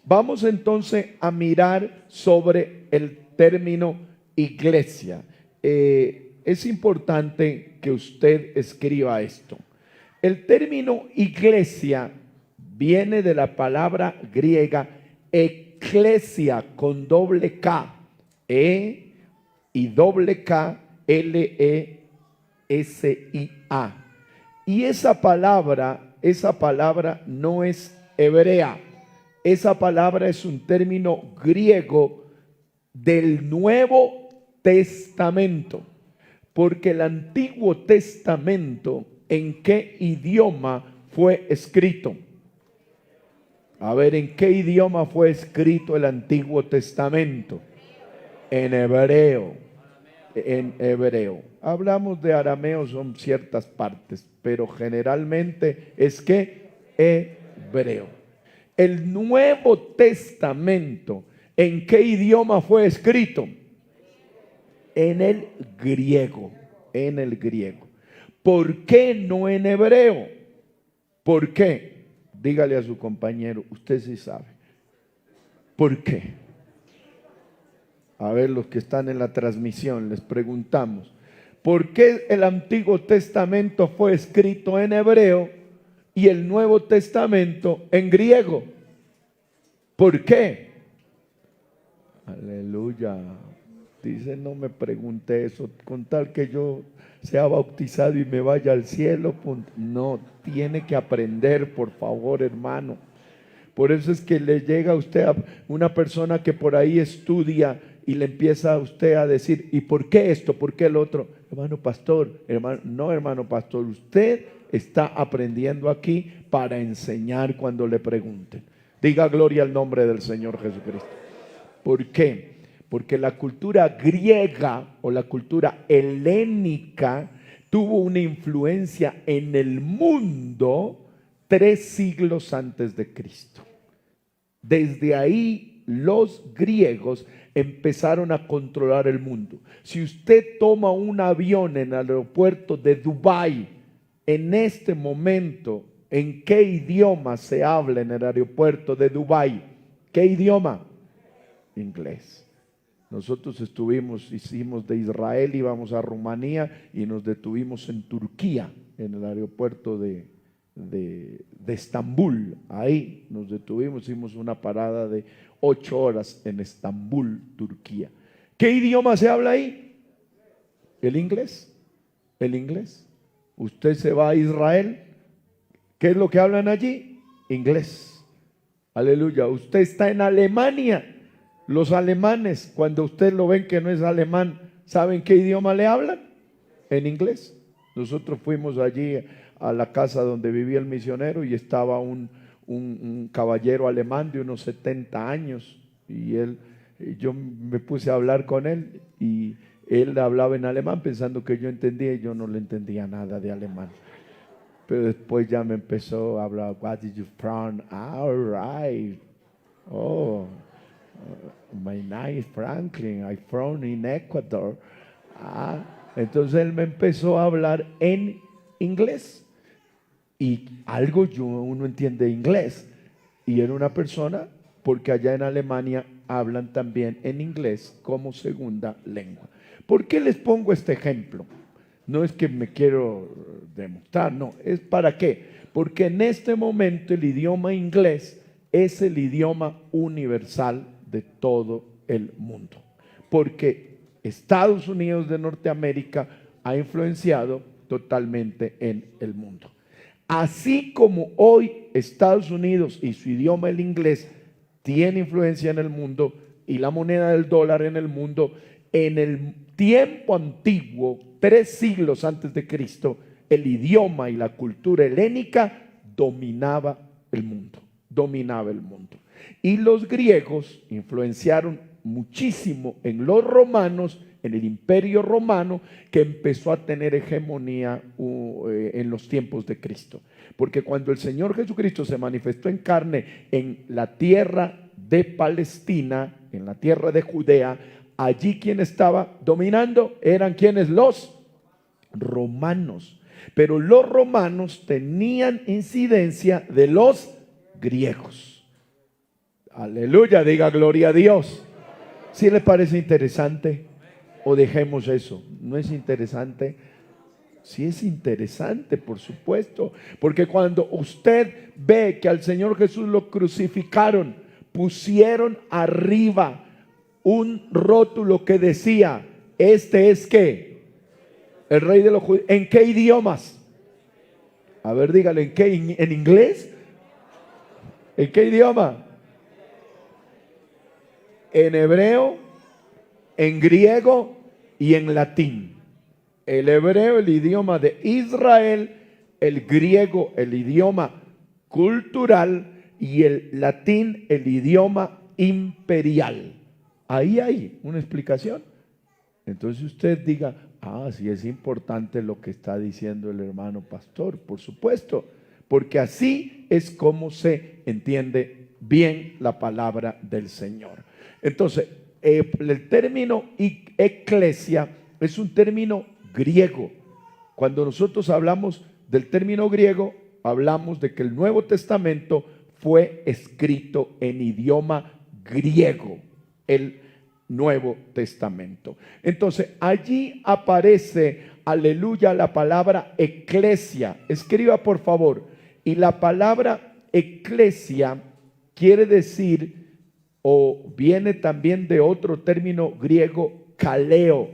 Vamos entonces a mirar sobre el término iglesia. Es importante que usted escriba esto. El término iglesia viene de la palabra griega eclesia con doble K, y doble K, L-E-S-I-A. Y esa palabra no es hebrea. Esa palabra es un término griego del Nuevo Testamento. Porque el Antiguo Testamento, ¿en qué idioma fue escrito? A ver, ¿en qué idioma fue escrito el Antiguo Testamento? En hebreo. En hebreo. Hablamos de arameo, son ciertas partes, pero generalmente es que hebreo. El Nuevo Testamento, ¿en qué idioma fue escrito? En el griego. En el griego. ¿Por qué no en hebreo? ¿Por qué? Dígale a su compañero, usted sí sabe. ¿Por qué? A ver, los que están en la transmisión, les preguntamos, ¿por qué el Antiguo Testamento fue escrito en hebreo y el Nuevo Testamento en griego? ¿Por qué? Aleluya. Dice, no me pregunte eso, con tal que yo sea bautizado y me vaya al cielo. No, tiene que aprender, por favor, hermano. Por eso es que le llega a usted a una persona que por ahí estudia y le empieza a usted a decir, ¿y por qué esto? ¿Por qué el otro? Hermano pastor, hermano pastor, usted está aprendiendo aquí para enseñar cuando le pregunten. Diga gloria al nombre del Señor Jesucristo. ¿Por qué? Porque la cultura griega o la cultura helénica tuvo una influencia en el mundo 3 siglos antes de Cristo. Desde ahí los griegos empezaron a controlar el mundo. Si usted toma un avión en el aeropuerto de Dubái, en este momento, ¿en qué idioma se habla en el aeropuerto de Dubái? ¿Qué idioma? Inglés. Nosotros hicimos de Israel, íbamos a Rumanía y nos detuvimos en Turquía, en el aeropuerto de Estambul. Ahí nos detuvimos, hicimos una parada de 8 horas en Estambul, Turquía. ¿Qué idioma se habla ahí? El inglés. El inglés. Usted se va a Israel, ¿qué es lo que hablan allí? Inglés. Aleluya. Usted está en Alemania. Los alemanes, cuando usted lo ven que no es alemán, ¿saben qué idioma le hablan? En inglés. Nosotros fuimos allí a la casa donde vivía el misionero y estaba un caballero alemán de unos 70 años y yo me puse a hablar con él y él hablaba en alemán pensando que yo entendía y yo no le entendía nada de alemán. Pero después ya me empezó a hablar, what did you from? All right. Oh. My name is Franklin, I'm from in Ecuador. Entonces él me empezó a hablar en inglés y uno entiende inglés y era una persona, porque allá en Alemania hablan también en inglés como segunda lengua. ¿Por qué les pongo este ejemplo? No es que me quiero demostrar, no, es para qué, porque en este momento el idioma inglés es el idioma universal de todo el mundo, porque Estados Unidos de Norteamérica ha influenciado totalmente en el mundo. Así como hoy Estados Unidos y su idioma, el inglés, tiene influencia en el mundo y la moneda del dólar en el mundo, en el tiempo antiguo, 3 siglos antes de Cristo, el idioma y la cultura helénica dominaba el mundo. Y los griegos influenciaron muchísimo en los romanos, en el imperio romano, que empezó a tener hegemonía en los tiempos de Cristo. Porque cuando el Señor Jesucristo se manifestó en carne en la tierra de Palestina, en la tierra de Judea, allí quien estaba dominando eran quienes, los romanos. Pero los romanos tenían incidencia de los griegos. Aleluya, diga gloria a Dios. ¿Sí le parece interesante? ¿O dejemos eso? ¿No es interesante? Sí es interesante, por supuesto, porque cuando usted ve que al Señor Jesús lo crucificaron, pusieron arriba un rótulo que decía, este es ¿qué? El rey de los judíos. ¿En qué idiomas? A ver, dígale, ¿en qué? ¿En inglés? ¿En qué idioma? En hebreo, en griego y en latín. El hebreo, el idioma de Israel, el griego, el idioma cultural, y el latín, el idioma imperial. Ahí hay una explicación. Entonces usted diga, sí es importante lo que está diciendo el hermano pastor, por supuesto, porque así es como se entiende bien la palabra del Señor. Entonces, el término eclesia es un término griego. Cuando nosotros hablamos del término griego, hablamos de que el Nuevo Testamento fue escrito en idioma griego, el Nuevo Testamento. Entonces, allí aparece, aleluya, la palabra eclesia. Escriba, por favor. Y la palabra eclesia quiere decir, o viene también de otro término griego, kaleo.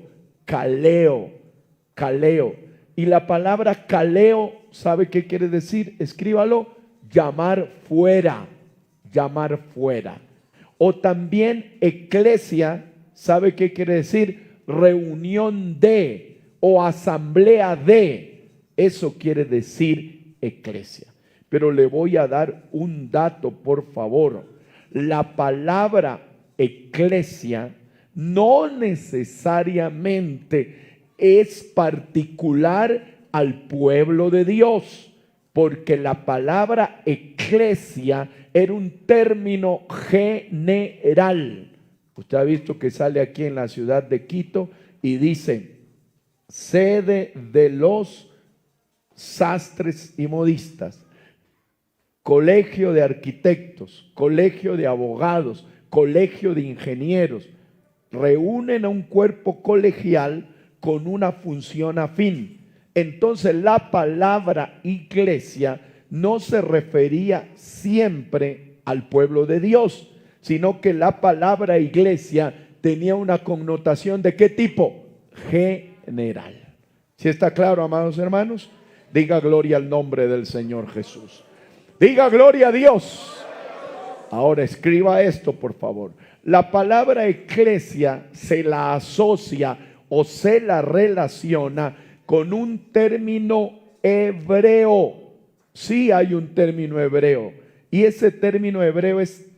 Y la palabra kaleo, ¿sabe qué quiere decir? Escríbalo, llamar fuera. O también eclesia, ¿sabe qué quiere decir? Reunión de o asamblea de. Eso quiere decir eclesia. Pero le voy a dar un dato, por favor. La palabra eclesia no necesariamente es particular al pueblo de Dios, porque la palabra eclesia era un término general. Usted ha visto que sale aquí en la ciudad de Quito y dice, sede de los sastres y modistas, colegio de arquitectos, colegio de abogados, colegio de ingenieros, reúnen a un cuerpo colegial con una función afín. Entonces la palabra iglesia no se refería siempre al pueblo de Dios, sino que la palabra iglesia tenía una connotación ¿de qué tipo? General. ¿Sí está claro, amados hermanos? Diga gloria al nombre del Señor Jesús. Diga gloria a Dios. Ahora escriba esto, por favor. La palabra eclesia se la asocia o se la relaciona con un término hebreo. Sí hay un término hebreo, y ese término hebreo es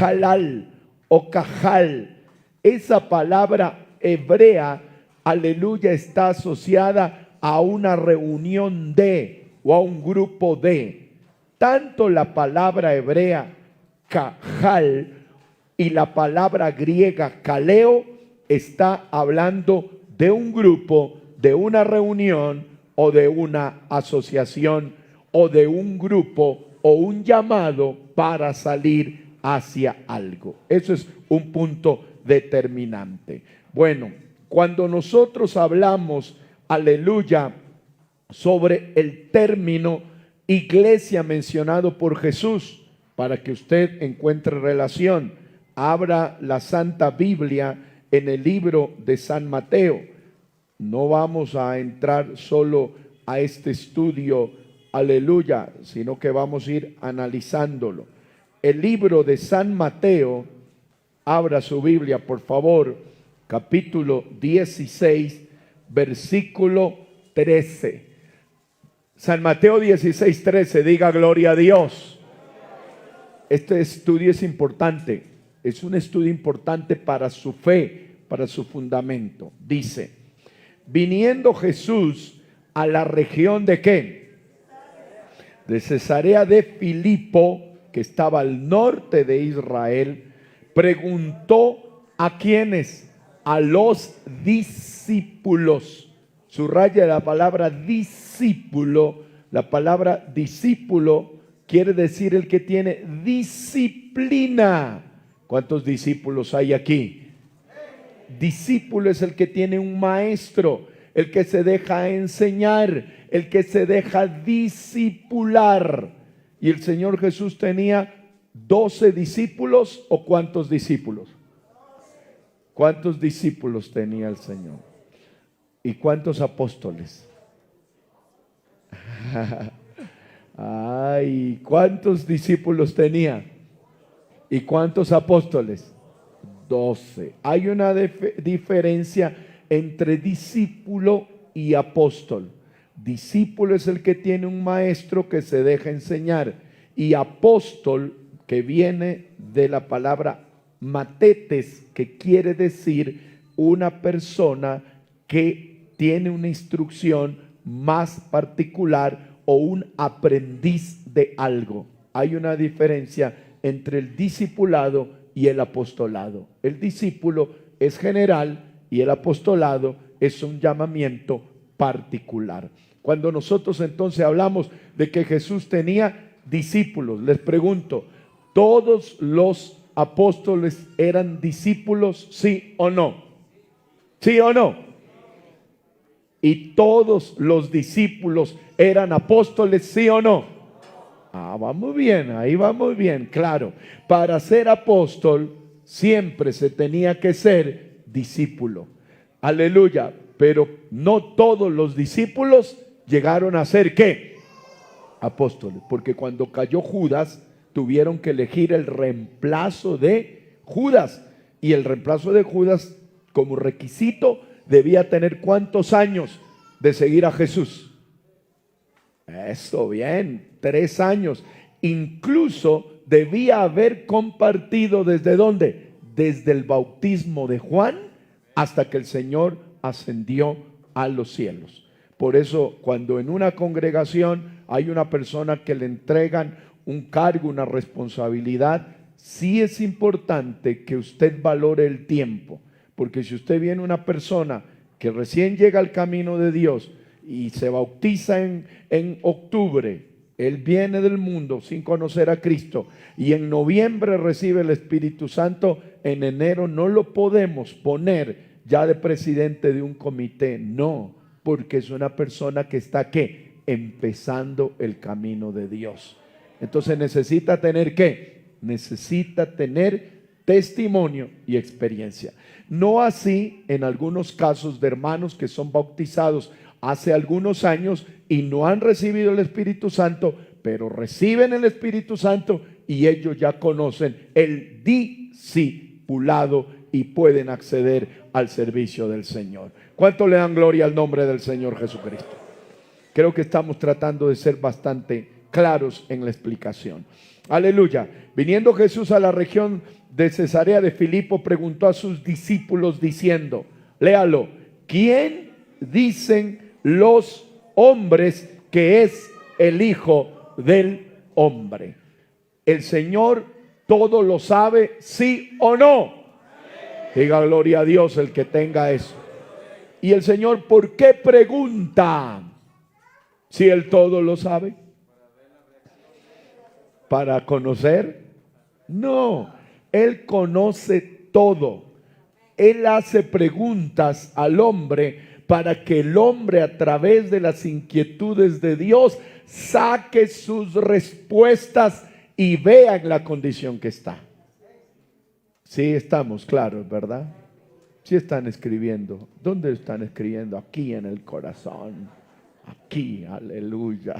halal o cajal. Esa palabra hebrea, aleluya, está asociada a una reunión de o a un grupo de. Tanto la palabra hebrea cajal y la palabra griega kaleo está hablando de un grupo, de una reunión o de una asociación o de un grupo o un llamado para salir hacia algo. Eso es un punto determinante. Bueno, cuando nosotros hablamos, aleluya, sobre el término iglesia mencionado por Jesús, para que usted encuentre relación, abra la Santa Biblia en el libro de San Mateo. No vamos a entrar solo a este estudio, aleluya, sino que vamos a ir analizándolo. El libro de San Mateo, abra su Biblia, por favor, capítulo 16, versículo 13. San Mateo 16, 13, diga gloria a Dios. Este estudio es importante, es un estudio importante para su fe, para su fundamento. Dice, viniendo Jesús a la región de ¿qué? De Cesarea de Filipo, que estaba al norte de Israel, preguntó a quienes, a los discípulos. Subraya la palabra discípulo. La palabra discípulo quiere decir el que tiene disciplina. ¿Cuántos discípulos hay aquí? Discípulo es el que tiene un maestro, el que se deja enseñar, el que se deja discipular. Y el Señor Jesús tenía 12 discípulos, ¿o cuántos discípulos? ¿Cuántos discípulos tenía el Señor? ¿Y cuántos apóstoles? Ay, ¿cuántos discípulos tenía? ¿Y cuántos apóstoles? 12. Hay una diferencia entre discípulo y apóstol. Discípulo es el que tiene un maestro que se deja enseñar, y apóstol, que viene de la palabra matetes, que quiere decir una persona que tiene una instrucción más particular o un aprendiz de algo. Hay una diferencia entre el discipulado y el apostolado. El discípulo es general y el apostolado es un llamamiento particular. Cuando nosotros entonces hablamos de que Jesús tenía discípulos, les pregunto, ¿todos los apóstoles eran discípulos, sí o no? ¿Sí o no? ¿Y todos los discípulos eran apóstoles, sí o no? Vamos bien, ahí vamos bien, claro. Para ser apóstol siempre se tenía que ser discípulo. Aleluya. Pero no todos los discípulos llegaron a ser ¿qué? Apóstoles. Porque cuando cayó Judas, tuvieron que elegir el reemplazo de Judas. Y el reemplazo de Judas, como requisito, debía tener ¿cuántos años de seguir a Jesús? Eso, bien, 3 años. Incluso debía haber compartido ¿desde dónde? Desde el bautismo de Juan hasta que el Señor ascendió a los cielos. Por eso, cuando en una congregación hay una persona que le entregan un cargo, una responsabilidad, sí es importante que usted valore el tiempo. Porque si usted viene una persona que recién llega al camino de Dios y se bautiza en octubre, él viene del mundo sin conocer a Cristo, y en noviembre recibe el Espíritu Santo, en enero no lo podemos poner ya de presidente de un comité, no, porque es una persona que está ¿qué? Empezando el camino de Dios. Entonces necesita tener ¿qué? Necesita tener testimonio y experiencia. No así en algunos casos de hermanos que son bautizados hace algunos años y no han recibido el Espíritu Santo, pero reciben el Espíritu Santo y ellos ya conocen el discipulado y pueden acceder al servicio del Señor. ¿Cuánto le dan gloria al nombre del Señor Jesucristo? Creo que estamos tratando de ser bastante claros en la explicación. Aleluya. Viniendo Jesús a la región de Cesarea de Filipo, preguntó a sus discípulos diciendo, léalo, ¿quién dicen los hombres que es el Hijo del Hombre? El Señor todo lo sabe, ¿sí o no? Diga gloria a Dios el que tenga eso. Y el Señor, ¿por qué pregunta? Si Él todo lo sabe. ¿Para conocer? No, Él conoce todo. Él hace preguntas al hombre para que el hombre, a través de las inquietudes de Dios, saque sus respuestas y vea en la condición que está. Sí, estamos claros, ¿verdad? Sí están escribiendo. ¿Dónde están escribiendo? Aquí en el corazón. Aquí, aleluya.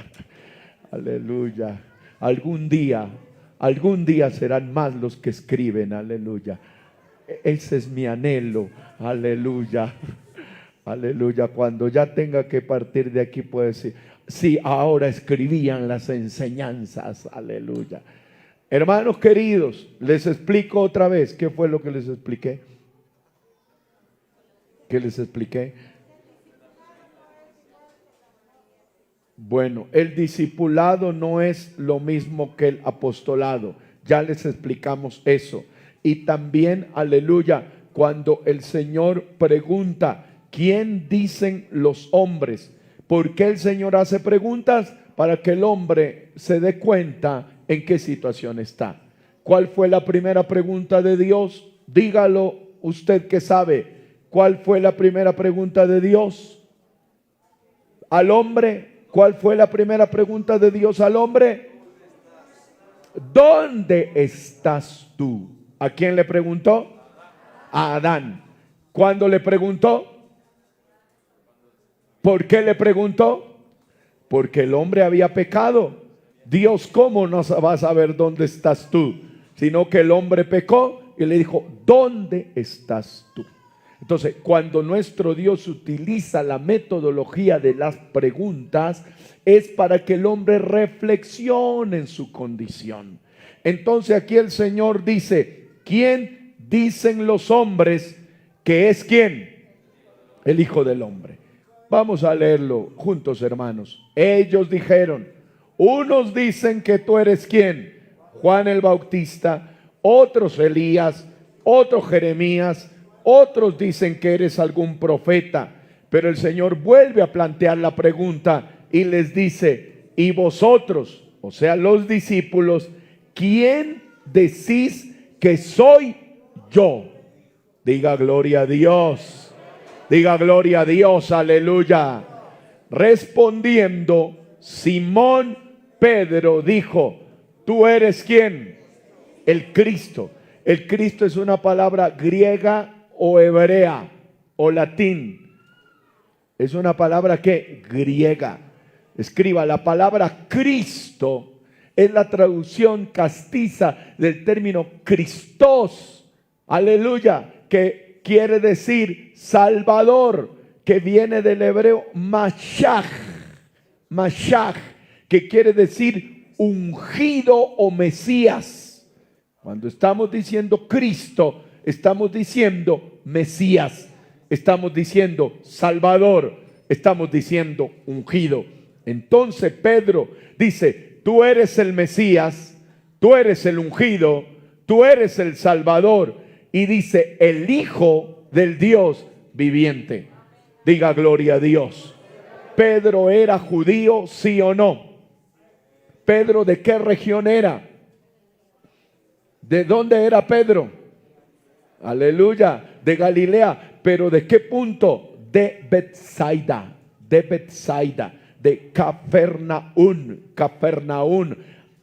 Aleluya. Algún día serán más los que escriben, aleluya. Ese es mi anhelo, aleluya. Aleluya. Cuando ya tenga que partir de aquí, puedo decir, sí, ahora escribían las enseñanzas, aleluya. Hermanos queridos, les explico otra vez. ¿Qué fue lo que les expliqué? ¿Qué les expliqué? Bueno, el discipulado no es lo mismo que el apostolado. Ya les explicamos eso. Y también, aleluya, cuando el Señor pregunta, ¿quién dicen los hombres? ¿Por qué el Señor hace preguntas? para que el hombre se dé cuenta en qué situación está. ¿Cuál fue la primera pregunta de Dios? Dígalo usted que sabe. ¿Cuál fue la primera pregunta de Dios al hombre? ¿Cuál fue la primera pregunta de Dios al hombre? ¿Dónde estás tú? ¿A quién le preguntó? A Adán. ¿Cuándo le preguntó? ¿Por qué le preguntó? Porque el hombre había pecado. Dios, ¿cómo no va a saber dónde estás tú? Sino que el hombre pecó y le dijo, ¿dónde estás tú? Entonces, cuando nuestro Dios utiliza la metodología de las preguntas, es para que el hombre reflexione en su condición. Entonces aquí el Señor dice, ¿quién dicen los hombres que es quién? El Hijo del Hombre. Vamos a leerlo juntos, hermanos. Ellos dijeron, unos dicen que tú eres ¿quién? Juan el Bautista, otros Elías, otros Jeremías, otros dicen que eres algún profeta. Pero el Señor vuelve a plantear la pregunta y les dice, y vosotros, o sea los discípulos, ¿quién decís que soy yo? Diga gloria a Dios, diga gloria a Dios, aleluya. Respondiendo, Simón Pedro dijo, ¿tú eres quién? El Cristo. El Cristo es una palabra griega o hebrea o latín. Es una palabra que griega. Escriba, la palabra Cristo es la traducción castiza del término Christos, aleluya, que quiere decir Salvador, que viene del hebreo Mashiach, Mashiach, que quiere decir ungido o Mesías. Cuando estamos diciendo Cristo, estamos diciendo Mesías, estamos diciendo Salvador, estamos diciendo ungido. Entonces Pedro dice, tú eres el Mesías, tú eres el ungido, tú eres el Salvador. Y dice, el Hijo del Dios viviente. Diga gloria a Dios. ¿Pedro era judío, sí o no? ¿Pedro de qué región era? ¿De dónde era Pedro? Aleluya, de Galilea. ¿Pero de qué punto? De Betsaida, de Capernaum,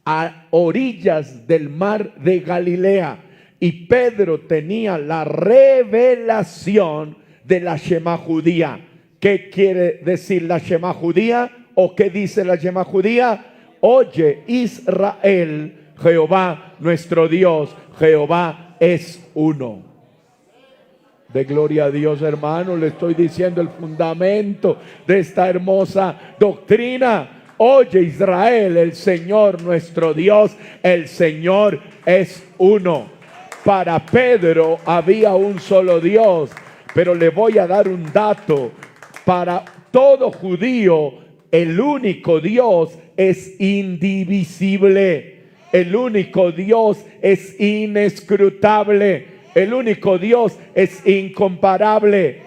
a orillas del mar de Galilea. Y Pedro tenía la revelación de la Shema judía. ¿Qué quiere decir la Shema judía? ¿O qué dice la Shema judía? Oye Israel, Jehová nuestro Dios, Jehová es uno. De gloria a Dios, hermano, le estoy diciendo el fundamento de esta hermosa doctrina. Oye Israel, el Señor nuestro Dios, el Señor es uno. Para Pedro había un solo Dios, pero le voy a dar un dato. Para todo judío, el único Dios es indivisible. El único Dios es inescrutable. El único Dios es incomparable.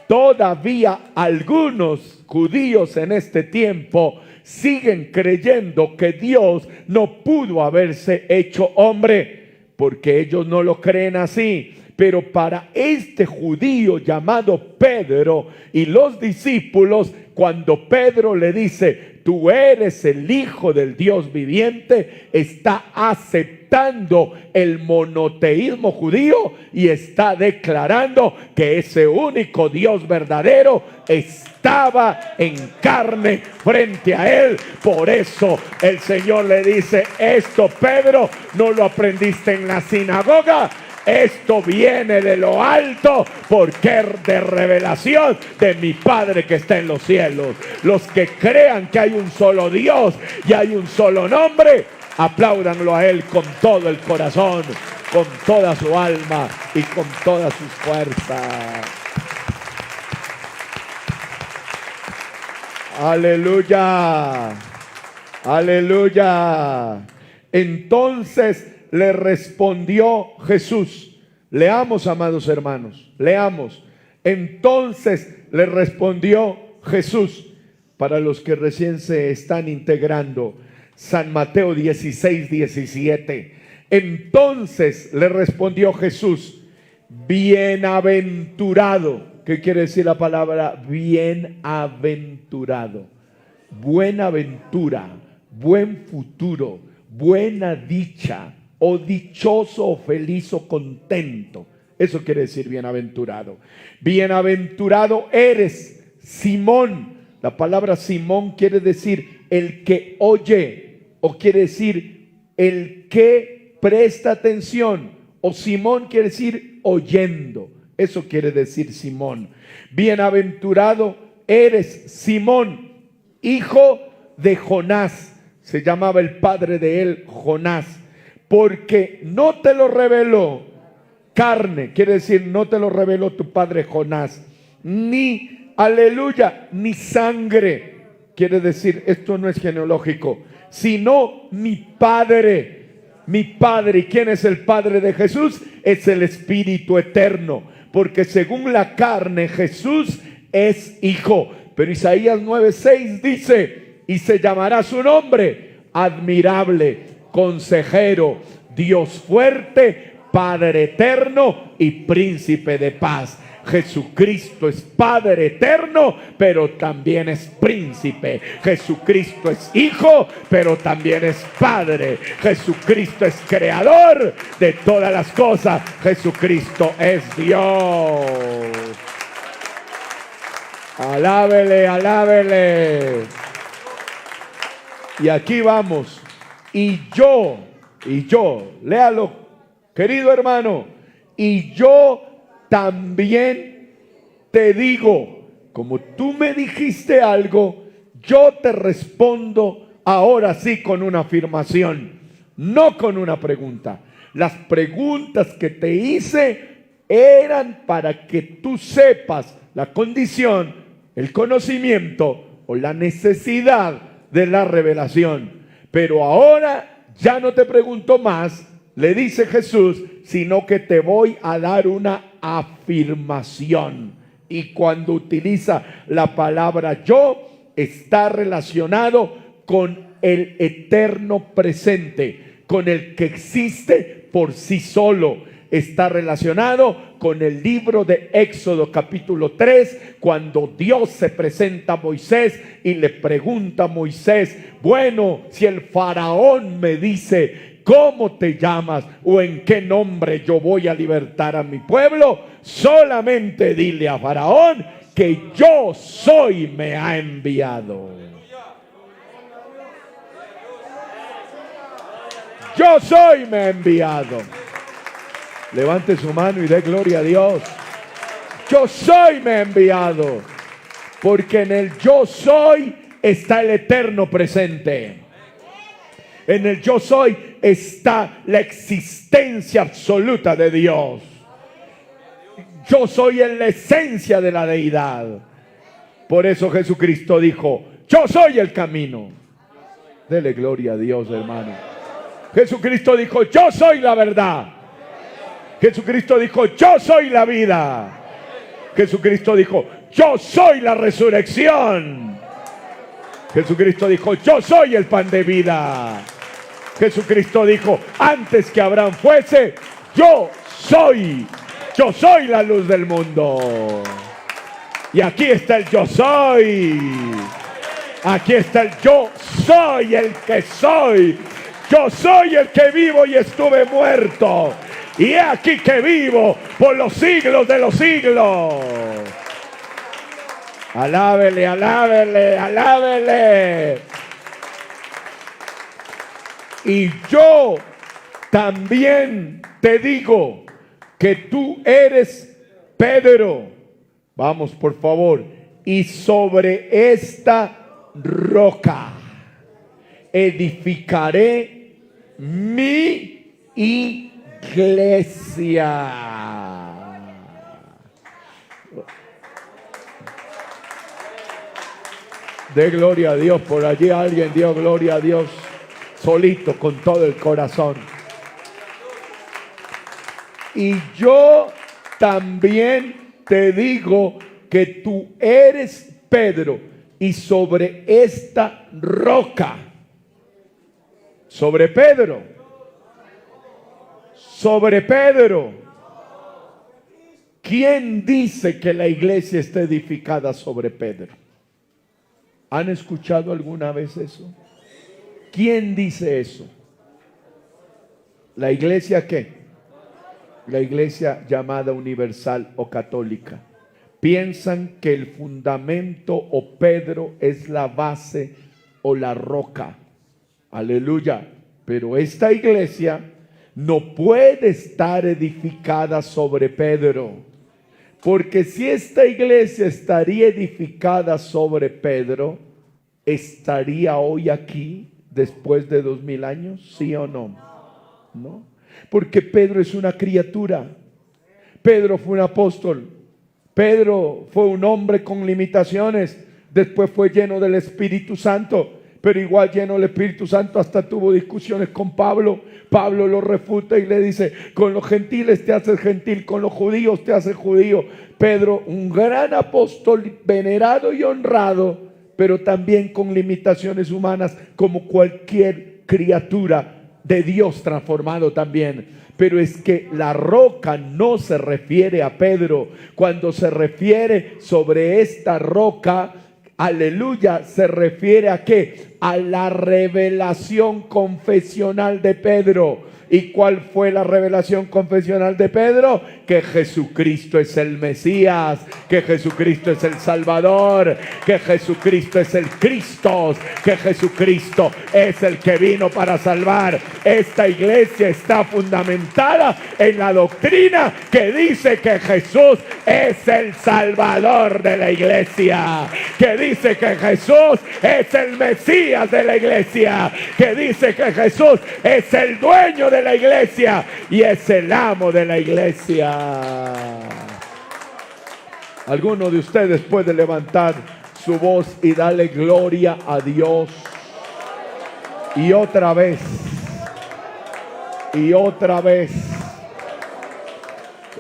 Todavía algunos judíos en este tiempo siguen creyendo que Dios no pudo haberse hecho hombre, porque ellos no lo creen así. Pero para este judío llamado Pedro y los discípulos, cuando Pedro le dice, tú eres el Hijo del Dios viviente, está aceptando el monoteísmo judío y está declarando que ese único Dios verdadero estaba en carne frente a él. Por eso el Señor le dice, esto, Pedro, no lo aprendiste en la sinagoga. Esto viene de lo alto, porque es de revelación de mi Padre que está en los cielos. Los que crean que hay un solo Dios y hay un solo nombre, apláudanlo a Él con todo el corazón, con toda su alma y con todas sus fuerzas. Aleluya, aleluya. Entonces le respondió Jesús. Leamos, amados hermanos, leamos. Entonces le respondió Jesús, para los que recién se están integrando. San Mateo 16, 17. Entonces le respondió Jesús: bienaventurado. ¿Qué quiere decir la palabra bienaventurado? Buena ventura, buen futuro, buena dicha, o dichoso, o feliz, o contento. Eso quiere decir bienaventurado. Bienaventurado eres, Simón. La palabra Simón quiere decir el que oye, o quiere decir el que presta atención, o Simón quiere decir oyendo. Eso quiere decir Simón. Bienaventurado eres, Simón, hijo de Jonás. Se llamaba el padre de él Jonás, porque no te lo reveló carne, quiere decir no te lo reveló tu padre Jonás, ni, aleluya, ni sangre, quiere decir esto no es genealógico, sino mi Padre. Mi Padre. ¿Y quién es el Padre de Jesús? Es el Espíritu Eterno, porque según la carne Jesús es hijo. Pero Isaías 9:6 dice: y se llamará su nombre admirable, consejero, Dios fuerte, Padre eterno y príncipe de paz. Jesucristo es Padre eterno, pero también es príncipe. Jesucristo es Hijo, pero también es Padre. Jesucristo es creador de todas las cosas. Jesucristo es Dios. Alábele, alábele. Y aquí vamos. Y yo, léalo, querido hermano. Y yo también te digo, como tú me dijiste algo, yo te respondo ahora sí con una afirmación, no con una pregunta. Las preguntas que te hice eran para que tú sepas la condición, el conocimiento o la necesidad de la revelación. Pero ahora ya no te pregunto más, le dice Jesús, sino que te voy a dar una afirmación. Y cuando utiliza la palabra yo, está relacionado con el eterno presente, con el que existe por sí solo. Está relacionado con el libro de Éxodo capítulo 3, cuando Dios se presenta a Moisés y le pregunta a Moisés: bueno, si el faraón me dice ¿cómo te llamas o en qué nombre yo voy a libertar a mi pueblo? Solamente dile a faraón que yo soy me ha enviado. Yo soy me ha enviado. Levante su mano y dé gloria a Dios. Yo soy me ha enviado. Porque en el yo soy está el eterno presente. En el yo soy está la existencia absoluta de Dios. Yo soy en la esencia de la deidad. Por eso Jesucristo dijo: yo soy el camino. Dele gloria a Dios, hermano. Jesucristo dijo: yo soy la verdad. Jesucristo dijo: yo soy la vida. Jesucristo dijo: yo soy la resurrección. Jesucristo dijo: yo soy el pan de vida. Jesucristo dijo: antes que Abraham fuese, yo soy la luz del mundo. Y aquí está el yo soy. Aquí está el yo soy, el que soy. Yo soy el que vivo y estuve muerto. Y he aquí que vivo por los siglos de los siglos. Alábele, alábele, alábele. Y yo también te digo que tú eres Pedro. Vamos, por favor. Y sobre esta roca edificaré mi iglesia. De gloria a Dios. Por allí alguien dio gloria a Dios solito, con todo el corazón. Y yo también te digo que tú eres Pedro. y sobre esta roca, sobre Pedro, ¿quién dice que la iglesia está edificada sobre Pedro? ¿Han escuchado alguna vez eso? ¿Quién dice eso? ¿La iglesia qué? La iglesia llamada universal o católica. Piensan que el fundamento o Pedro es la base o la roca. Aleluya. Pero esta iglesia no puede estar edificada sobre Pedro. Porque si esta iglesia estaría edificada sobre Pedro, ¿estaría hoy aquí después de 2000 años? ¿Sí o no? No. Porque Pedro es una criatura. Pedro fue un apóstol. Pedro fue un hombre con limitaciones. Después fue lleno del Espíritu Santo. Pero igual lleno del Espíritu Santo hasta tuvo discusiones con Pablo. Pablo lo refuta y le dice: con los gentiles te haces gentil, con los judíos te haces judío. Pedro, un gran apóstol, venerado y honrado, pero también con limitaciones humanas, como cualquier criatura de Dios transformado también. Pero es que la roca no se refiere a Pedro. Cuando se refiere sobre esta roca, aleluya, se refiere a ¿qué? A la revelación confesional de Pedro. ¿Y cuál fue la revelación confesional de Pedro? Que Jesucristo es el Mesías, que Jesucristo es el Salvador, que Jesucristo es el Cristo, que Jesucristo es el que vino para salvar. Esta iglesia está fundamentada en la doctrina que dice que Jesús es el Salvador de la iglesia, que dice que Jesús es el Mesías de la iglesia, que dice que Jesús es el dueño de la iglesia y es el amo de la iglesia. Alguno de ustedes puede levantar su voz y darle gloria a Dios. Y otra vez. Y otra vez.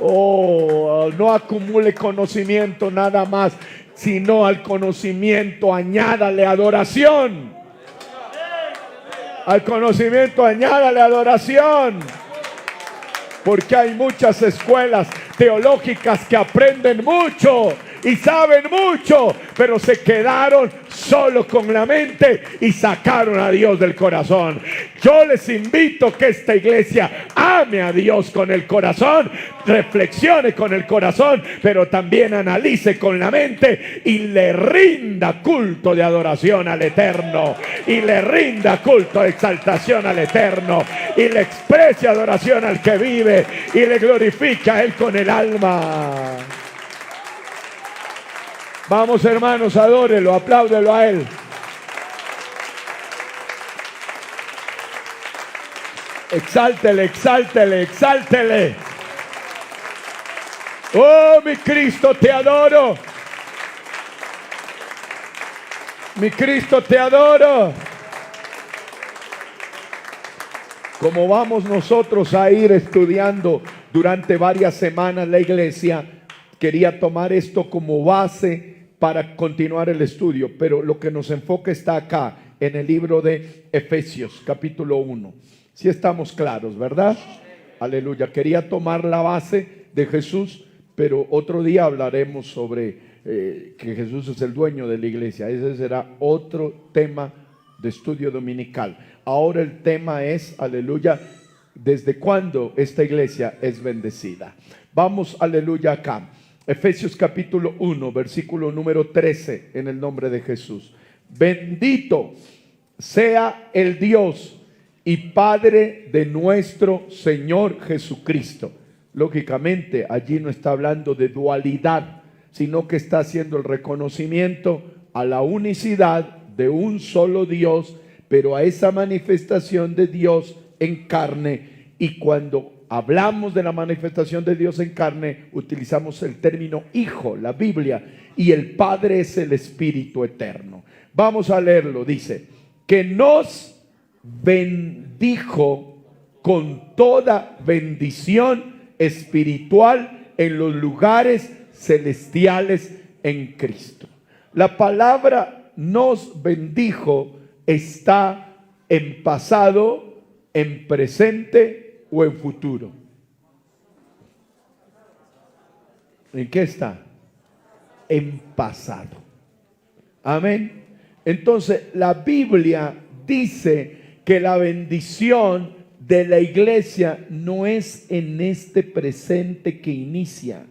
Oh, no acumule conocimiento nada más, sino al conocimiento añádale adoración. Al conocimiento añádale adoración. Porque hay muchas escuelas teológicas que aprenden mucho y saben mucho, pero se quedaron solo con la mente y sacaron a Dios del corazón. Yo les invito que esta iglesia ame a Dios con el corazón, reflexione con el corazón, pero también analice con la mente y le rinda culto de adoración al Eterno, y le rinda culto de exaltación al Eterno, y le exprese adoración al que vive y le glorifica a Él con el alma. Vamos, hermanos, adórelo, apláudelo a Él. Exáltele, exáltele, exáltele. Oh, mi Cristo, te adoro. Mi Cristo, te adoro. Como vamos nosotros a ir estudiando durante varias semanas la iglesia, quería tomar esto como base para continuar el estudio, pero lo que nos enfoca está acá en el libro de Efesios, capítulo 1. Si estamos claros, ¿verdad? Aleluya. Quería tomar la base de Jesús, pero otro día hablaremos sobre que Jesús es el dueño de la iglesia. Ese será otro tema de estudio dominical. Ahora el tema es, aleluya, ¿desde cuándo esta iglesia es bendecida? Vamos, aleluya, acá. Efesios capítulo 1, versículo número 13, en el nombre de Jesús. Bendito sea el Dios y Padre de nuestro Señor Jesucristo. Lógicamente, allí no está hablando de dualidad, sino que está haciendo el reconocimiento a la unicidad de un solo Dios, pero a esa manifestación de Dios en carne. Y cuando hablamos de la manifestación de Dios en carne, utilizamos el término hijo, la Biblia, y el Padre es el Espíritu eterno. Vamos a leerlo, dice, que nos bendijo con toda bendición espiritual en los lugares celestiales en Cristo. La palabra nos bendijo está en pasado, en presente o en futuro. ¿En qué está? En pasado. Amén. Entonces la Biblia dice que la bendición de la iglesia no es en este presente que inicia,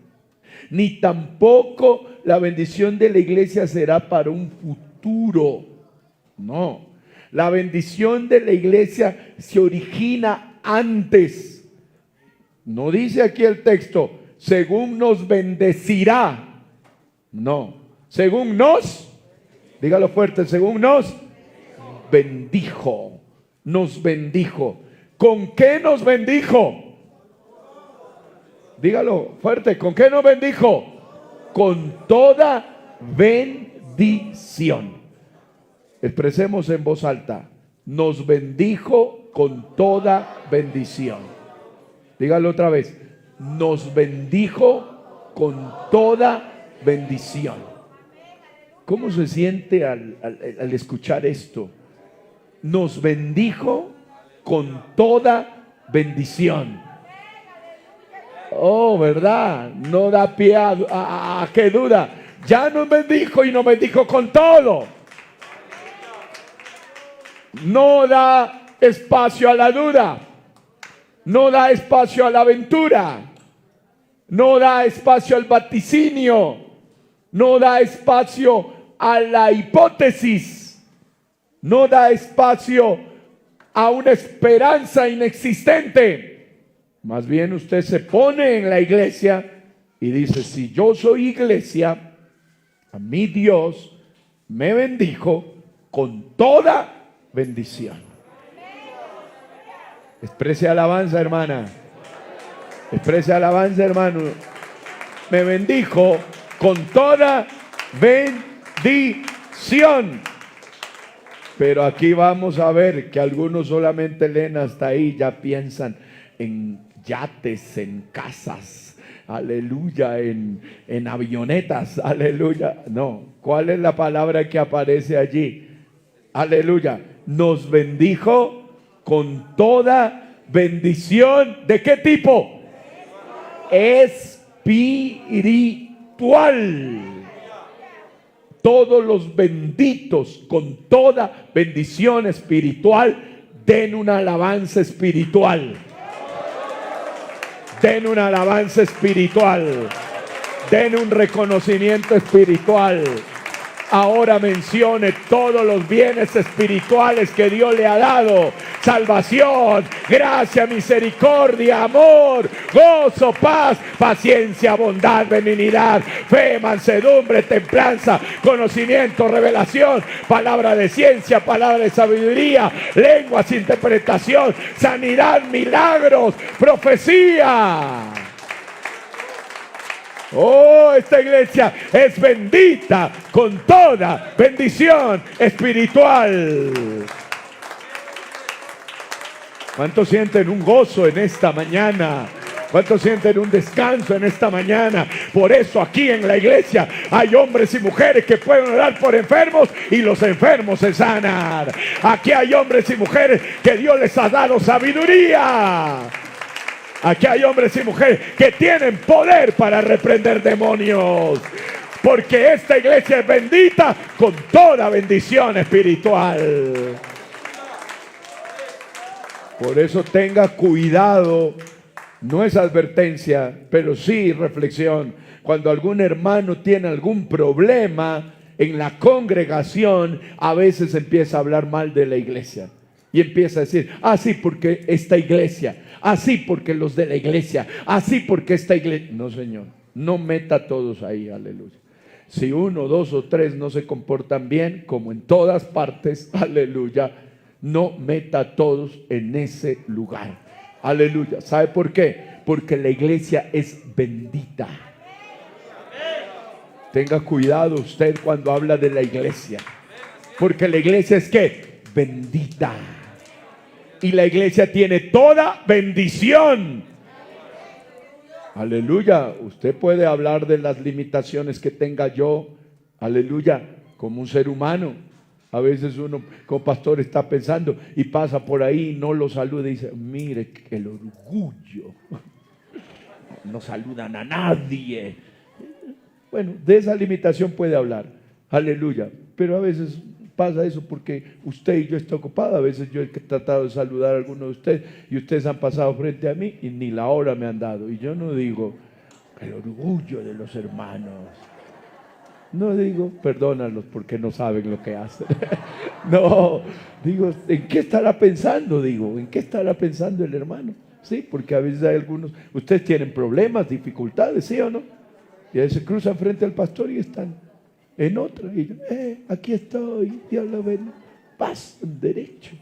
ni tampoco la bendición de la iglesia será para un futuro. No, la bendición de la iglesia se origina antes. No dice aquí el texto, según nos bendecirá. No, según nos, dígalo fuerte, según nos bendijo. Nos bendijo. ¿Con qué nos bendijo? Dígalo fuerte, ¿con qué nos bendijo? Con toda bendición. Expresemos en voz alta, nos bendijo con toda bendición. Dígalo otra vez, nos bendijo con toda bendición. ¿Cómo se siente al escuchar esto? Nos bendijo con toda bendición. Oh, ¿verdad? No da pie a qué duda. Ya nos bendijo y nos bendijo con todo. No da espacio a la duda. No da espacio a la aventura. No da espacio al vaticinio. No da espacio a la hipótesis. No da espacio a una esperanza inexistente. Más bien usted se pone en la iglesia y dice, si yo soy iglesia, a mí Dios me bendijo con toda bendición. Exprese alabanza, hermana. Exprese alabanza, hermano. Me bendijo con toda bendición. Pero aquí vamos a ver que algunos solamente leen hasta ahí, ya piensan en yates, en casas, aleluya, en avionetas, aleluya. No, ¿cuál es la palabra que aparece allí? Aleluya, nos bendijo con toda bendición. ¿De qué tipo? Espiritual. Todos los benditos con toda bendición espiritual, den una alabanza espiritual. Den una alabanza espiritual. Den un reconocimiento espiritual. Ahora mencione todos los bienes espirituales que Dios le ha dado: salvación, gracia, misericordia, amor, gozo, paz, paciencia, bondad, benignidad, fe, mansedumbre, templanza, conocimiento, revelación, palabra de ciencia, palabra de sabiduría, lenguas, interpretación, sanidad, milagros, profecía. Oh, esta iglesia es bendita con toda bendición espiritual. ¿Cuántos sienten un gozo en esta mañana? ¿Cuántos sienten un descanso en esta mañana? Por eso aquí en la iglesia hay hombres y mujeres que pueden orar por enfermos y los enfermos se sanan. Aquí hay hombres y mujeres que Dios les ha dado sabiduría. Aquí hay hombres y mujeres que tienen poder para reprender demonios. Porque esta iglesia es bendita con toda bendición espiritual. Por eso tenga cuidado. No es advertencia, pero sí reflexión. Cuando algún hermano tiene algún problema en la congregación, a veces empieza a hablar mal de la iglesia. Y empieza a decir, sí, porque esta iglesia, sí, porque los de la iglesia, sí, porque esta iglesia. No, Señor, no meta a todos ahí, aleluya. Si 1, 2 o 3 no se comportan bien, como en todas partes, aleluya, no meta a todos en ese lugar, aleluya. ¿Sabe por qué? Porque la iglesia es bendita. Tenga cuidado usted cuando habla de la iglesia, porque la iglesia es ¿qué? Bendita. Y la iglesia tiene toda bendición. Aleluya. Usted puede hablar de las limitaciones que tenga yo. Aleluya. como un ser humano. A veces uno como pastor está pensando y pasa por ahí y no lo saluda y dice, mire el orgullo. No saludan a nadie. Bueno, de esa limitación puede hablar. Aleluya. Pero a veces pasa eso porque usted y yo está ocupado. A veces yo he tratado de saludar a alguno de ustedes y ustedes han pasado frente a mí y ni la hora me han dado. Y yo no digo el orgullo de los hermanos. No digo perdónalos porque no saben lo que hacen. No, digo, ¿en qué estará pensando? Digo, ¿en qué estará pensando el hermano? Sí, porque a veces hay algunos, ustedes tienen problemas, dificultades, ¿sí o no? Y a veces se cruzan frente al pastor y están en otra. Y yo, aquí estoy, Dios lo bendiga. Pasan derecho.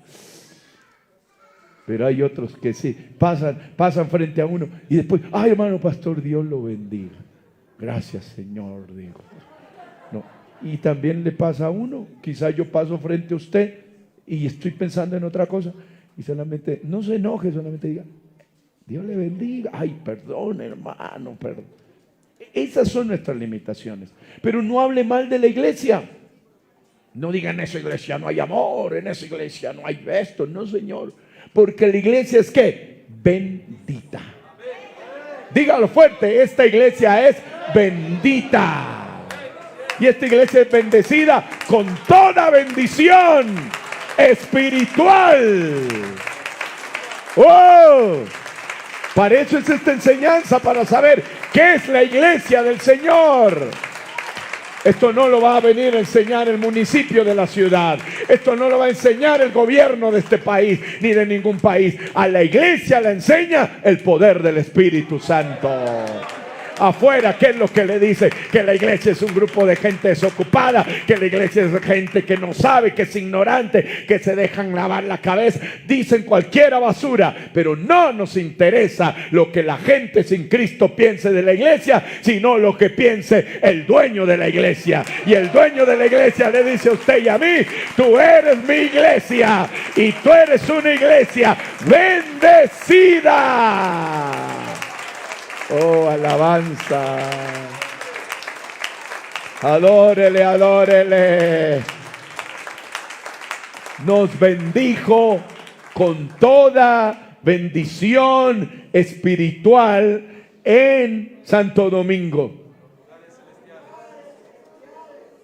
Pero hay otros que sí, pasan frente a uno y después, ay hermano pastor, Dios lo bendiga. Gracias Señor, digo. No. Y también le pasa a uno, quizá yo paso frente a usted y estoy pensando en otra cosa y solamente, no se enoje, solamente diga, Dios le bendiga. Ay, perdón hermano, perdón. Esas son nuestras limitaciones. Pero no hable mal de la iglesia. No diga en esa iglesia no hay amor, en esa iglesia no hay esto. No, Señor. Porque la iglesia es ¿qué? Bendita. Dígalo fuerte, esta iglesia es bendita. Y esta iglesia es bendecida con toda bendición espiritual. ¡Oh! Para eso es esta enseñanza, para saber qué es la iglesia del Señor. Esto no lo va a venir a enseñar el municipio de la ciudad. Esto no lo va a enseñar el gobierno de este país, ni de ningún país. A la iglesia la enseña el poder del Espíritu Santo. Afuera, ¿qué es lo que le dice? Que la iglesia es un grupo de gente desocupada, que la iglesia es gente que no sabe, que es ignorante, que se dejan lavar la cabeza, dicen cualquiera basura, pero no nos interesa lo que la gente sin Cristo piense de la iglesia, sino lo que piense el dueño de la iglesia. Y el dueño de la iglesia le dice a usted y a mí, tú eres mi iglesia y tú eres una iglesia bendecida. Oh, alabanza. Adórele, adórele. Nos bendijo con toda bendición espiritual en Santo Domingo,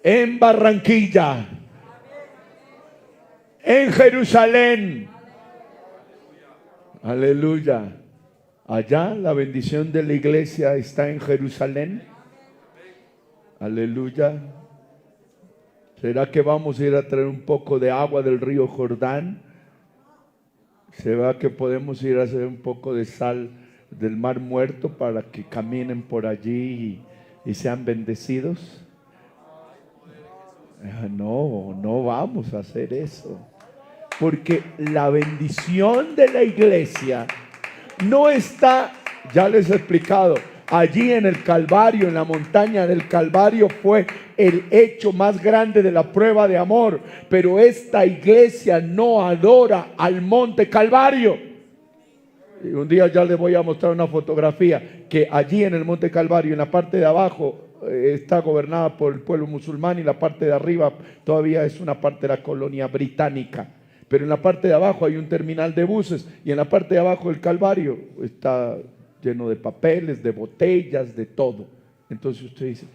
en Barranquilla, en Jerusalén. Aleluya. Allá la bendición de la iglesia está en Jerusalén. Aleluya. ¿Será que vamos a ir a traer un poco de agua del río Jordán? ¿Será que podemos ir a hacer un poco de sal del mar muerto para que caminen por allí y sean bendecidos? No, no vamos a hacer eso. Porque la bendición de la iglesia no está, ya les he explicado, allí en el Calvario, en la montaña del Calvario fue el hecho más grande de la prueba de amor. Pero esta iglesia no adora al monte Calvario. Y un día ya les voy a mostrar una fotografía que allí en el monte Calvario, en la parte de abajo, está gobernada por el pueblo musulmán y la parte de arriba todavía es una parte de la colonia británica. Pero en la parte de abajo hay un terminal de buses y en la parte de abajo el Calvario está lleno de papeles, de botellas, de todo. Entonces usted dice,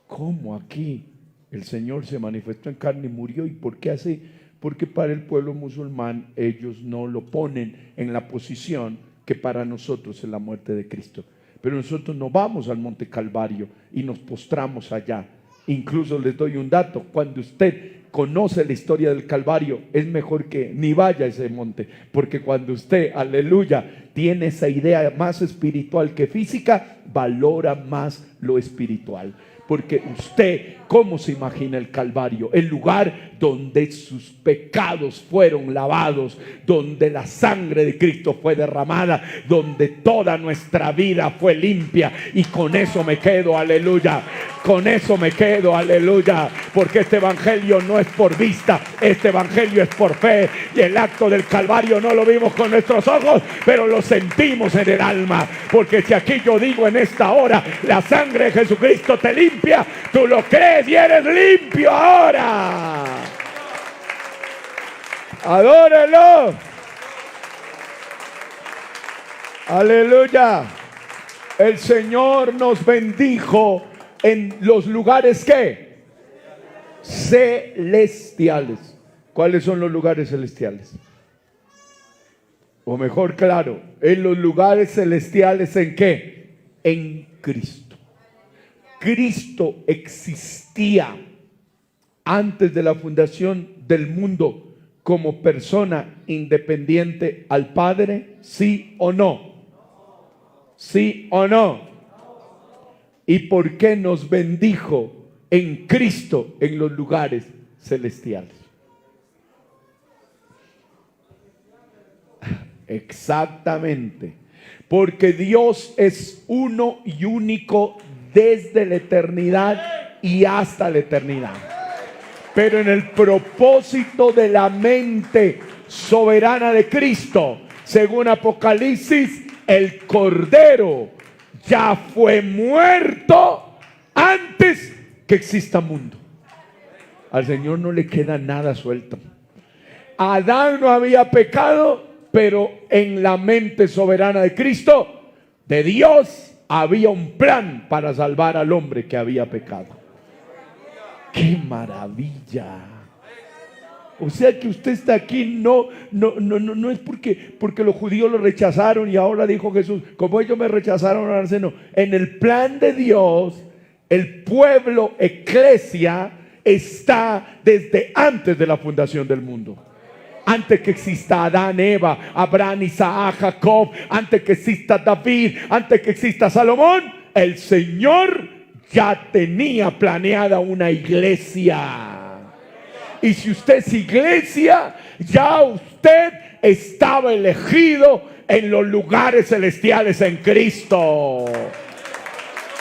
¿cómo aquí el Señor se manifestó en carne y murió? ¿Y por qué así? Porque para el pueblo musulmán ellos no lo ponen en la posición que para nosotros es la muerte de Cristo. Pero nosotros no vamos al monte Calvario y nos postramos allá. Incluso les doy un dato, cuando usted conoce la historia del Calvario, es mejor que ni vaya a ese monte, porque cuando usted, aleluya, tiene esa idea más espiritual que física, valora más lo espiritual. Porque usted, ¿cómo se imagina el Calvario? El lugar donde sus pecados fueron lavados, donde la sangre de Cristo fue derramada, donde toda nuestra vida fue limpia. Y con eso me quedo, aleluya. Con eso me quedo, aleluya. Porque este evangelio no es por vista, este evangelio es por fe. Y el acto del Calvario no lo vimos con nuestros ojos, pero lo sentimos en el alma. Porque si aquí yo digo en esta hora, la sangre sangre de Jesucristo te limpia. Tú lo crees y eres limpio ahora. Adóralo. Aleluya. El Señor nos bendijo en los lugares ¿qué? Celestiales. ¿Cuáles son los lugares celestiales? O mejor, claro, en los lugares celestiales, ¿en qué? En Cristo. Cristo existía antes de la fundación del mundo como persona independiente al Padre, ¿sí o no? ¿Sí o no? ¿Y por qué nos bendijo en Cristo en los lugares celestiales? Exactamente, porque Dios es uno y único desde la eternidad y hasta la eternidad. Pero en el propósito de la mente soberana de Cristo, según Apocalipsis, el Cordero ya fue muerto antes que exista mundo. Al Señor no le queda nada suelto. Adán no había pecado, pero en la mente soberana de Cristo, de Dios, había un plan para salvar al hombre que había pecado. ¡Qué maravilla! O sea que usted está aquí no es porque los judíos lo rechazaron y ahora dijo Jesús, como ellos me rechazaron, ahora no. En el plan de Dios, el pueblo eclesia está desde antes de la fundación del mundo. Antes que exista Adán, Eva, Abraham, Isaac, Jacob, antes que exista David, antes que exista Salomón, el Señor ya tenía planeada una iglesia. Y si usted es iglesia, ya usted estaba elegido en los lugares celestiales en Cristo.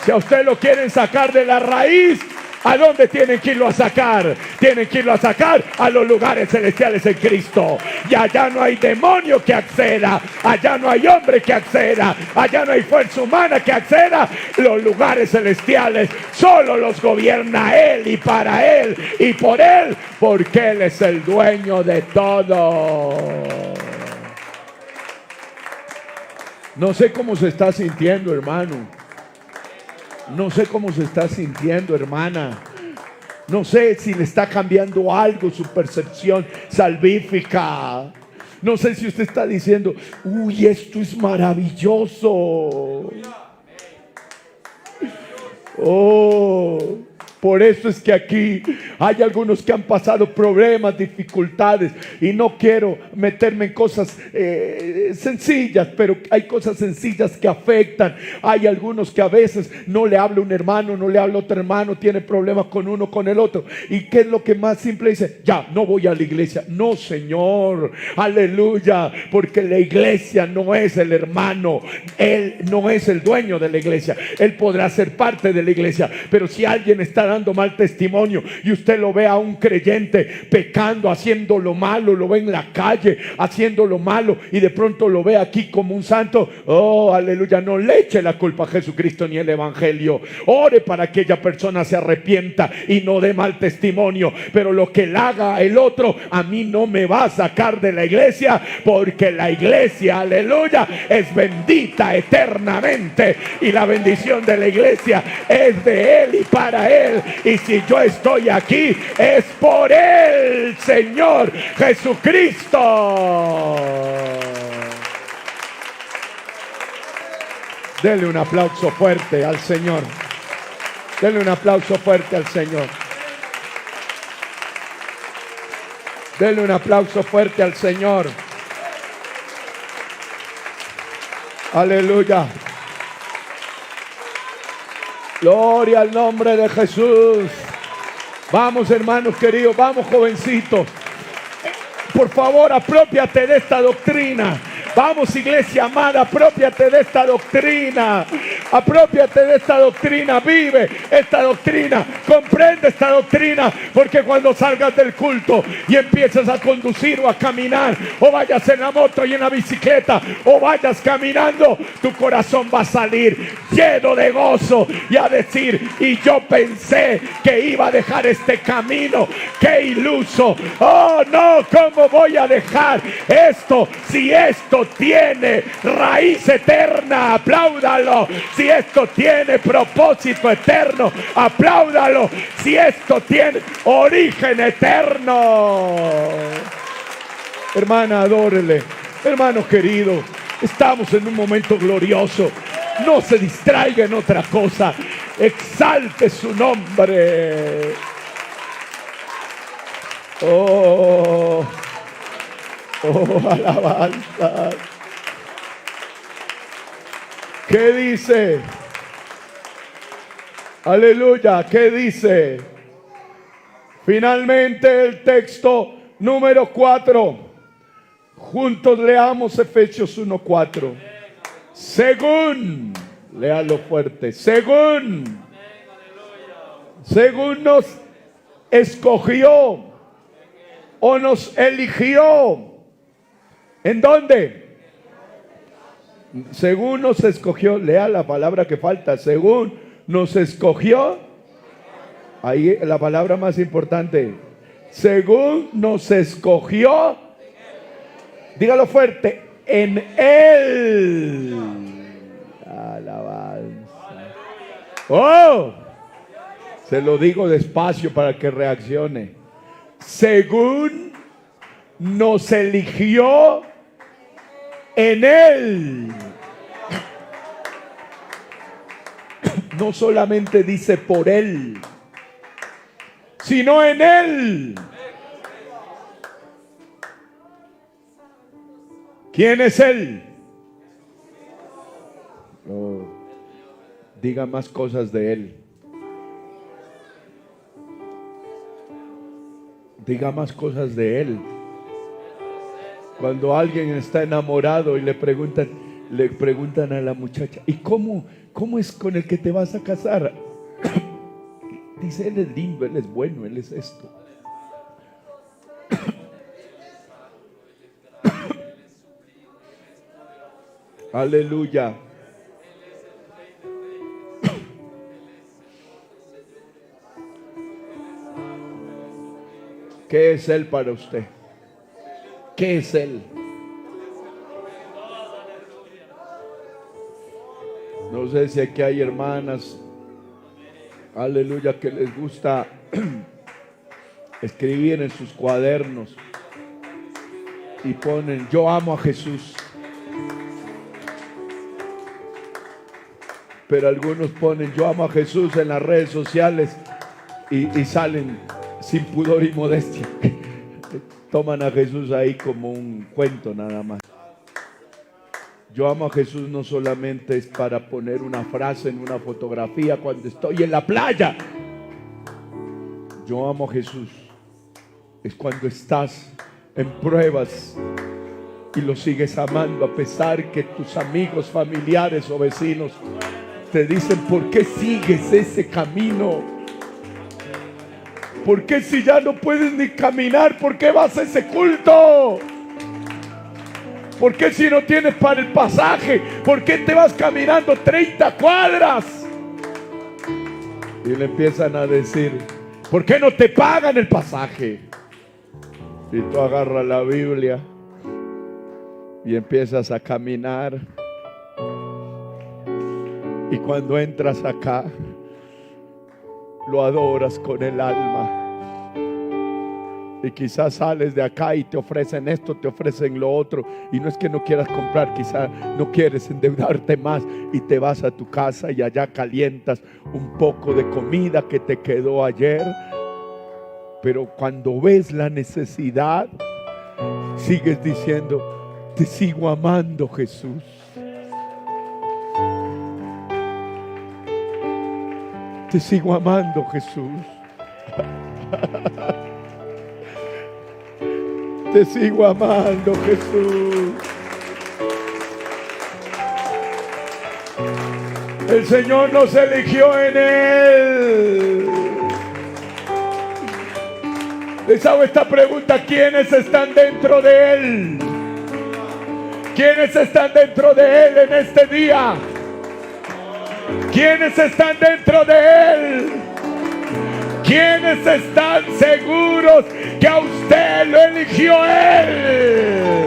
Si a usted lo quieren sacar de la raíz, ¿a dónde tienen que irlo a sacar? Tienen que irlo a sacar a los lugares celestiales en Cristo. Y allá no hay demonio que acceda, allá no hay hombre que acceda, allá no hay fuerza humana que acceda. Los lugares celestiales solo los gobierna Él y para Él y por Él, porque Él es el dueño de todo. No sé cómo se está sintiendo, hermano. No sé cómo se está sintiendo, hermana. No sé si le está cambiando algo su percepción salvífica. No sé si usted está diciendo, uy, esto es maravilloso. Oh, por eso es que aquí hay algunos que han pasado problemas, dificultades, y no quiero meterme en cosas sencillas, pero hay cosas sencillas que afectan. Hay algunos que a veces no le habla un hermano, no le habla otro hermano, tiene problemas con uno, con el otro. ¿Y qué es lo que más simple dice? Ya, no voy a la iglesia. No, Señor, aleluya, porque la iglesia no es el hermano, Él no es el dueño de la iglesia. Él podrá ser parte de la iglesia, pero si alguien está dando mal testimonio y usted lo ve a un creyente pecando, haciendo lo malo, lo ve en la calle haciendo lo malo y de pronto lo ve aquí como un santo, oh, aleluya, no le eche la culpa a Jesucristo ni el evangelio. Ore para que aquella persona se arrepienta y no dé mal testimonio, pero lo que le haga el otro a mí no me va a sacar de la iglesia, porque la iglesia, aleluya, es bendita eternamente y la bendición de la iglesia es de Él y para Él. Y si yo estoy aquí es por el Señor Jesucristo. Dele un aplauso fuerte al Señor. Dele un aplauso fuerte al Señor. Dele un aplauso fuerte al Señor. Aleluya. Gloria al nombre de Jesús. Vamos, hermanos queridos, vamos, jovencitos. Por favor, apropiate de esta doctrina. Vamos, iglesia amada, apropiate de esta doctrina. Apropiate de esta doctrina. Vive esta doctrina. Comprende esta doctrina. Porque cuando salgas del culto y empieces a conducir o a caminar, o vayas en la moto y en la bicicleta, o vayas caminando, tu corazón va a salir lleno de gozo y a decir: y yo pensé que iba a dejar este camino. ¡Qué iluso! ¡Oh no! ¿Cómo voy a dejar esto? Si esto tiene raíz eterna, apláudalo. Si esto tiene propósito eterno, apláudalo. Si esto tiene origen eterno. Hermana, adórele. Hermano querido, estamos en un momento glorioso. No se distraiga en otra cosa. Exalte su nombre. Oh, alabanza. ¿Qué dice? Aleluya. ¿Qué dice? Finalmente el texto número 4. Juntos leamos Efesios 1:4. Según, léalo fuerte, según nos escogió o nos eligió. ¿En dónde? Según nos escogió, lea la palabra que falta. Según nos escogió, ahí la palabra más importante. Según nos escogió, dígalo fuerte, en Él. Alabanza. Oh, se lo digo despacio para que reaccione. Según nos eligió en Él. No solamente dice por Él, sino en Él. ¿Quién es Él? Oh, diga más cosas de Él. Diga más cosas de Él. Cuando alguien está enamorado y le preguntan a la muchacha: ¿y cómo es con el que te vas a casar? Dice: Él es lindo, Él es bueno, Él es esto. Aleluya. ¿Qué es Él para usted? ¿Qué es Él? No sé si aquí hay hermanas, aleluya, que les gusta escribir en sus cuadernos y ponen: yo amo a Jesús. Pero algunos ponen: yo amo a Jesús en las redes sociales y salen sin pudor y modestia. Toman a Jesús ahí como un cuento nada más. Yo amo a Jesús no solamente es para poner una frase en una fotografía cuando estoy en la playa. Yo amo a Jesús es cuando estás en pruebas y lo sigues amando a pesar que tus amigos, familiares o vecinos te dicen: ¿por qué sigues ese camino? ¿Por qué si ya no puedes ni caminar? ¿Por qué vas a ese culto? ¿Por qué si no tienes para el pasaje? ¿Por qué te vas caminando 30 cuadras? Y le empiezan a decir: ¿por qué no te pagan el pasaje? Y tú agarras la Biblia y empiezas a caminar. Y cuando entras acá, lo adoras con el alma. Y quizás sales de acá y te ofrecen esto, te ofrecen lo otro. Y no es que no quieras comprar, quizás no quieres endeudarte más. Y te vas a tu casa y allá calientas un poco de comida que te quedó ayer. Pero cuando ves la necesidad, sigues diciendo: te sigo amando, Jesús. Te sigo amando, Jesús. Te sigo amando, Jesús. El Señor nos eligió en Él. Les hago esta pregunta: ¿quiénes están dentro de Él? ¿Quiénes están dentro de Él en este día? ¿Quiénes están dentro de Él? ¿Quiénes están seguros que a usted lo eligió Él?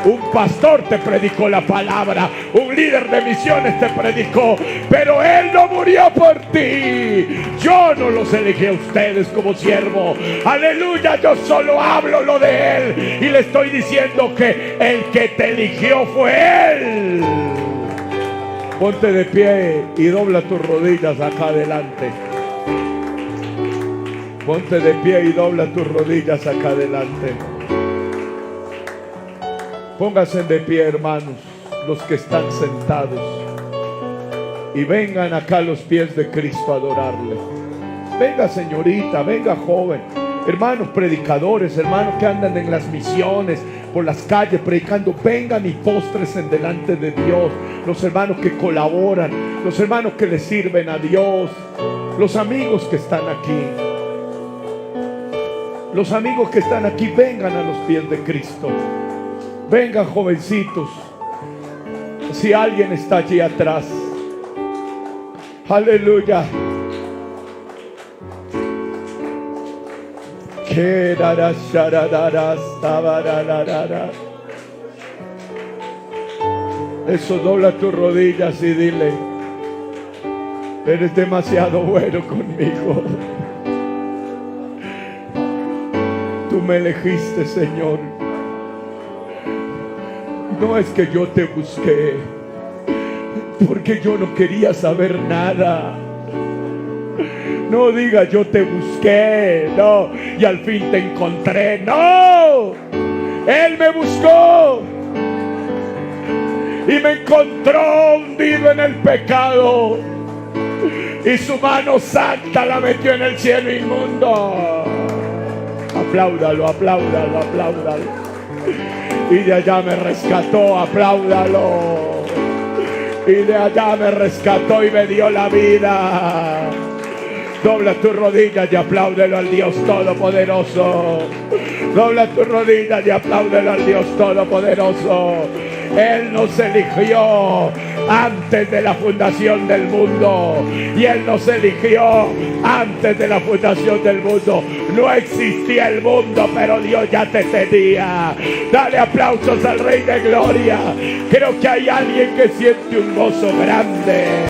Un pastor te predicó la palabra, un líder de misiones te predicó, pero Él no murió por ti. Yo no los elegí a ustedes como siervo. Aleluya, yo solo hablo lo de Él y le estoy diciendo que el que te eligió fue Él. Ponte de pie y dobla tus rodillas acá adelante. Ponte de pie y dobla tus rodillas acá adelante. Pónganse de pie, hermanos, los que están sentados, y vengan acá a los pies de Cristo a adorarle. Venga, señorita, venga, joven, hermanos predicadores, hermanos que andan en las misiones, por las calles predicando, vengan y póstrense delante de Dios. Los hermanos que colaboran, los hermanos que le sirven a Dios, los amigos que están aquí. Los amigos que están aquí, vengan a los pies de Cristo. Vengan, jovencitos. Si alguien está allí atrás, aleluya. Eso, dobla tus rodillas y dile: eres demasiado bueno conmigo. Tú me elegiste, Señor. No es que yo te busqué, porque yo no quería saber nada. No diga yo te busqué, no, y al fin te encontré. No, Él me buscó y me encontró hundido en el pecado, y su mano santa la metió en el cielo inmundo. Apláudalo, apláudalo, apláudalo. Y de allá me rescató, apláudalo. Y de allá me rescató y me dio la vida. Dobla tus rodillas y apláudelo al Dios Todopoderoso. Dobla tus rodillas y apláudelo al Dios Todopoderoso. Él nos eligió antes de la fundación del mundo, y Él nos eligió antes de la fundación del mundo. No existía el mundo, pero Dios ya te tenía. Dale aplausos al Rey de Gloria. Creo que hay alguien que siente un gozo grande.